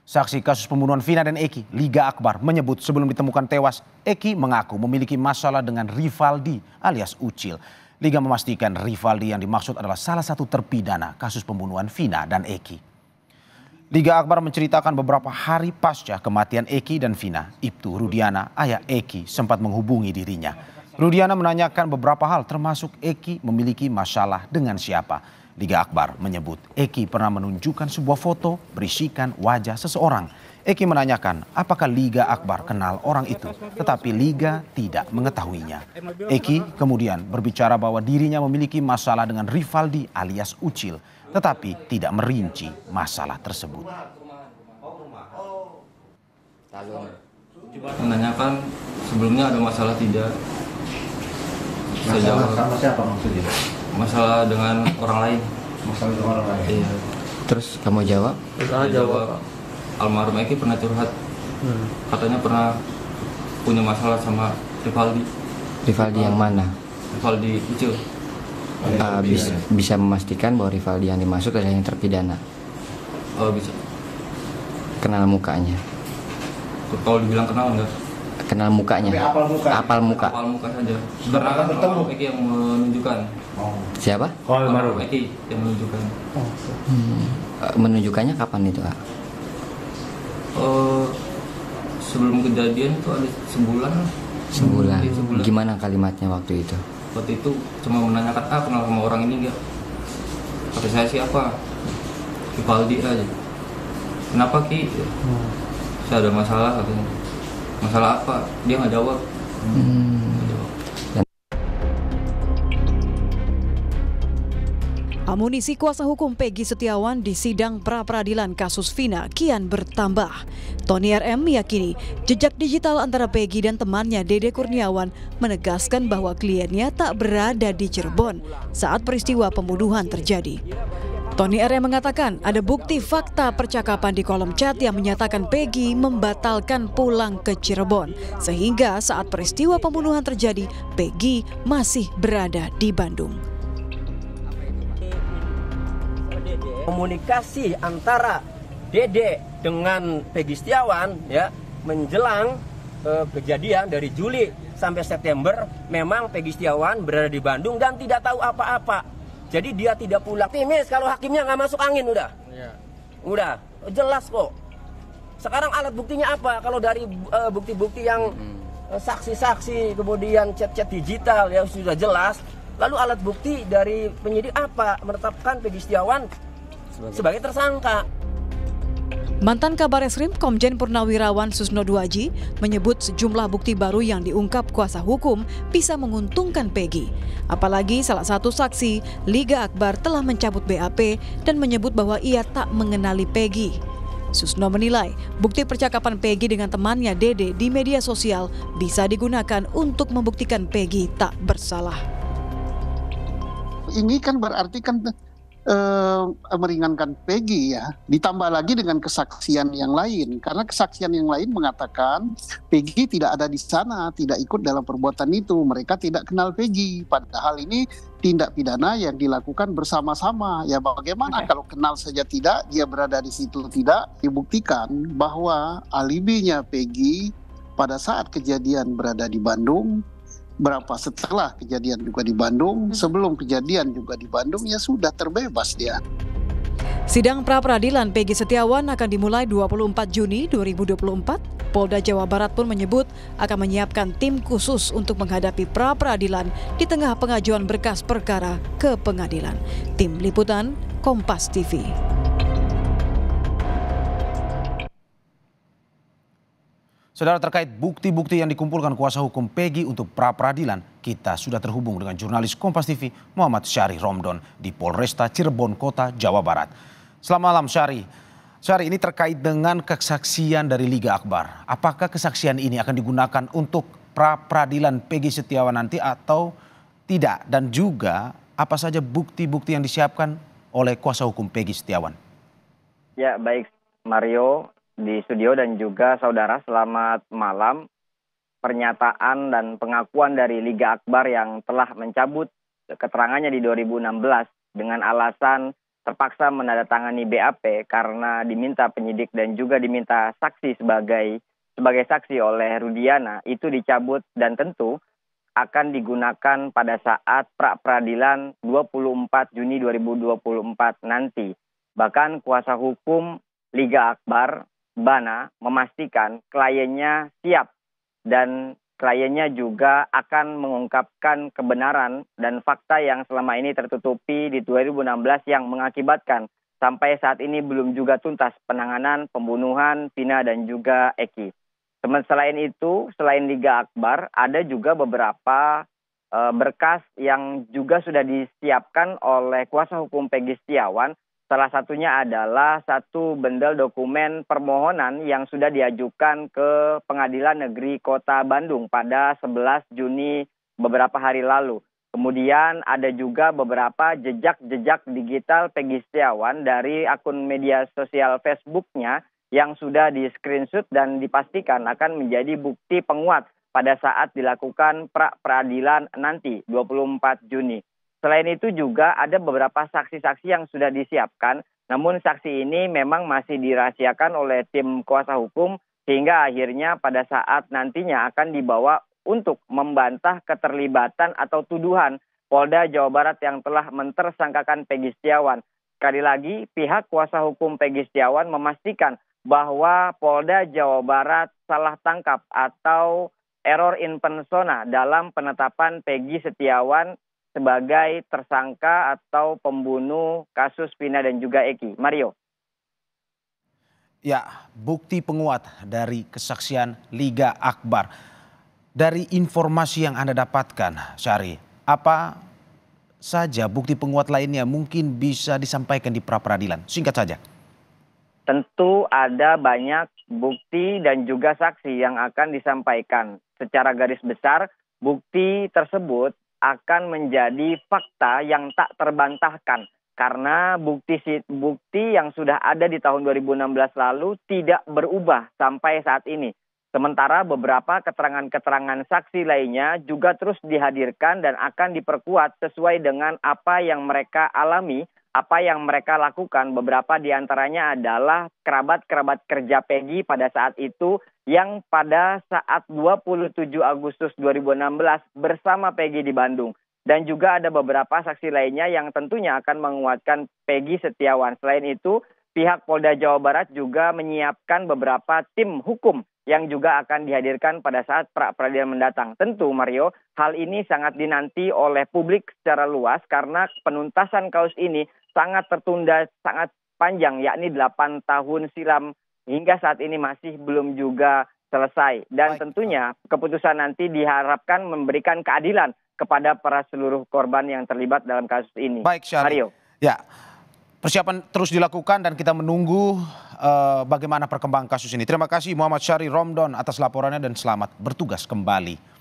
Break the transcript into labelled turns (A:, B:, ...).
A: Saksi kasus pembunuhan Vina dan Eki, Liga Akbar, menyebut sebelum ditemukan tewas, Eki mengaku memiliki masalah dengan Rivaldi alias Ucil. Liga memastikan Rivaldi yang dimaksud adalah salah satu terpidana kasus pembunuhan Vina dan Eki. Liga Akbar menceritakan beberapa hari pasca kematian Eki dan Vina, Ibtu Rudiana, ayah Eki, sempat menghubungi dirinya. Rudiana menanyakan beberapa hal termasuk Eki memiliki masalah dengan siapa. Liga Akbar menyebut Eki pernah menunjukkan sebuah foto berisikan wajah seseorang. Eki menanyakan apakah Liga Akbar kenal orang itu, tetapi Liga tidak mengetahuinya. Eki kemudian berbicara bahwa dirinya memiliki masalah dengan Rivaldi alias Ucil, tetapi tidak merinci masalah tersebut.
B: Menanyakan sebelumnya ada masalah tidak?
C: Sama siapa maksudnya?
B: Masalah dengan orang lain.
C: Masalah dengan orang lain.
B: Iya.
D: Terus kamu jawab?
B: Jawab. Almarhum Eki pernah curhat. Katanya pernah punya masalah sama Rivaldi.
D: Rivaldi yang mana?
B: Rivaldi Ucil.
D: Bisa memastikan bahwa Rivaldi yang dimaksud adalah yang terpidana?
B: Oh bisa.
D: Kenal mukanya?
B: Kalau dibilang kenal enggak?
D: Kenal mukanya? Apal muka?
B: Apal muka saja. Karena kan almarhum Eki yang menunjukkan.
D: Siapa?
B: Almarhum Eki yang menunjukkan.
D: Menunjukkannya kapan itu, Kak?
B: Sebelum kejadian itu ada sebulan.
D: Sebulan.
B: Iya, sebulan.
D: Gimana kalimatnya waktu itu?
B: Waktu itu cuma menanyakan, kenal sama orang ini enggak? Kata saya siapa? Rivaldi aja. Kenapa Ki? Saya ada masalah katanya. Masalah apa? Dia nggak jawab.
E: Amunisi kuasa hukum Peggy Setiawan di sidang pra-peradilan kasus Vina kian bertambah. Tony RM meyakini jejak digital antara Peggy dan temannya Dede Kurniawan menegaskan bahwa kliennya tak berada di Cirebon saat peristiwa pembunuhan terjadi. Tony RM mengatakan ada bukti fakta percakapan di kolom chat yang menyatakan Peggy membatalkan pulang ke Cirebon. Sehingga saat peristiwa pembunuhan terjadi, Peggy masih berada di Bandung.
F: Komunikasi antara Dede dengan Peggy Setiawan ya menjelang kejadian dari Juli sampai September memang Peggy Setiawan berada di Bandung dan tidak tahu apa-apa. Jadi dia tidak pulang. Timis kalau hakimnya nggak masuk angin udah. Udah jelas kok. Sekarang alat buktinya apa? Kalau dari bukti-bukti yang saksi-saksi kemudian chat-chat digital ya sudah jelas. Lalu alat bukti dari penyidik apa? Menetapkan Peggy Setiawan sebagai tersangka.
E: Mantan Kabar Eskrim Komjen Purnawirawan Susno Duaji menyebut sejumlah bukti baru yang diungkap kuasa hukum bisa menguntungkan Peggy. Apalagi salah satu saksi, Liga Akbar, telah mencabut BAP dan menyebut bahwa ia tak mengenali Peggy. Susno menilai bukti percakapan Peggy dengan temannya Dede di media sosial bisa digunakan untuk membuktikan Peggy tak bersalah.
G: Ini kan berarti kan meringankan Peggy ya, ditambah lagi dengan kesaksian yang lain, karena kesaksian yang lain mengatakan Peggy tidak ada di sana, tidak ikut dalam perbuatan itu, mereka tidak kenal Peggy, padahal ini tindak pidana yang dilakukan bersama-sama. Ya bagaimana kalau kenal saja tidak, dia berada di situ tidak, dibuktikan bahwa alibinya Peggy pada saat kejadian berada di Bandung, berapa setelah kejadian juga di Bandung, sebelum kejadian juga di Bandung, ya sudah terbebas dia.
E: Sidang pra-peradilan Peggy Setiawan akan dimulai 24 Juni 2024. Polda Jawa Barat pun menyebut akan menyiapkan tim khusus untuk menghadapi pra-peradilan di tengah pengajuan berkas perkara ke pengadilan. Tim Liputan, Kompas TV.
A: Saudara, terkait bukti-bukti yang dikumpulkan kuasa hukum Peggy untuk pra-peradilan, kita sudah terhubung dengan jurnalis Kompas TV Muhammad Syari Romdon di Polresta Cirebon Kota, Jawa Barat. Selamat malam Syari. Syari, ini terkait dengan kesaksian dari Liga Akbar. Apakah kesaksian ini akan digunakan untuk pra-peradilan Peggy Setiawan nanti atau tidak? Dan juga apa saja bukti-bukti yang disiapkan oleh kuasa hukum Peggy Setiawan?
H: Ya, baik Mario di studio dan juga saudara, selamat malam. Pernyataan dan pengakuan dari Liga Akbar yang telah mencabut keterangannya di 2016 dengan alasan terpaksa menandatangani BAP karena diminta penyidik dan juga diminta saksi sebagai saksi oleh Rudiana itu dicabut dan tentu akan digunakan pada saat pra-peradilan 24 Juni 2024 nanti. Bahkan kuasa hukum Liga Akbar, Bana, memastikan kliennya siap dan kliennya juga akan mengungkapkan kebenaran dan fakta yang selama ini tertutupi di 2016 yang mengakibatkan sampai saat ini belum juga tuntas penanganan pembunuhan Vina dan juga Eki. Selain itu, selain Liga Akbar, ada juga beberapa berkas yang juga sudah disiapkan oleh kuasa hukum Peggy Setiawan. Salah satunya adalah satu bendel dokumen permohonan yang sudah diajukan ke Pengadilan Negeri Kota Bandung pada 11 Juni beberapa hari lalu. Kemudian ada juga beberapa jejak-jejak digital Peggy Setiawan dari akun media sosial Facebook-nya yang sudah di-screenshot dan dipastikan akan menjadi bukti penguat pada saat dilakukan pra-peradilan nanti 24 Juni. Selain itu juga ada beberapa saksi-saksi yang sudah disiapkan, namun saksi ini memang masih dirahasiakan oleh tim kuasa hukum sehingga akhirnya pada saat nantinya akan dibawa untuk membantah keterlibatan atau tuduhan Polda Jawa Barat yang telah mentersangkakan Peggy Setiawan. Sekali lagi, pihak kuasa hukum Peggy Setiawan memastikan bahwa Polda Jawa Barat salah tangkap atau error in persona dalam penetapan Peggy Setiawan sebagai tersangka atau pembunuh kasus Vina dan juga Eki. Mario.
A: Ya, bukti penguat dari kesaksian Liga Akbar. Dari informasi yang Anda dapatkan, Syahri, apa saja bukti penguat lainnya mungkin bisa disampaikan di pra-peradilan? Singkat saja.
H: Tentu ada banyak bukti dan juga saksi yang akan disampaikan. Secara garis besar, bukti tersebut akan menjadi fakta yang tak terbantahkan karena bukti yang sudah ada di tahun 2016 lalu tidak berubah sampai saat ini. Sementara beberapa keterangan-keterangan saksi lainnya juga terus dihadirkan dan akan diperkuat sesuai dengan apa yang mereka alami, apa yang mereka lakukan. Beberapa diantaranya adalah kerabat-kerabat kerja Peggy pada saat itu yang pada saat 27 Agustus 2016 bersama Peggy di Bandung. Dan juga ada beberapa saksi lainnya yang tentunya akan menguatkan Peggy Setiawan. Selain itu, pihak Polda Jawa Barat juga menyiapkan beberapa tim hukum yang juga akan dihadirkan pada saat pra-peradilan mendatang. Tentu Mario, hal ini sangat dinanti oleh publik secara luas karena penuntasan kasus ini sangat tertunda, sangat panjang, yakni 8 tahun silam hingga saat ini masih belum juga selesai. Dan tentunya keputusan nanti diharapkan memberikan keadilan kepada para seluruh korban yang terlibat dalam kasus ini.
A: Baik, Syahri.
H: Mario.
A: Ya, persiapan terus dilakukan dan kita menunggu bagaimana perkembangan kasus ini. Terima kasih Muhammad Syahri Romdon atas laporannya dan selamat bertugas kembali.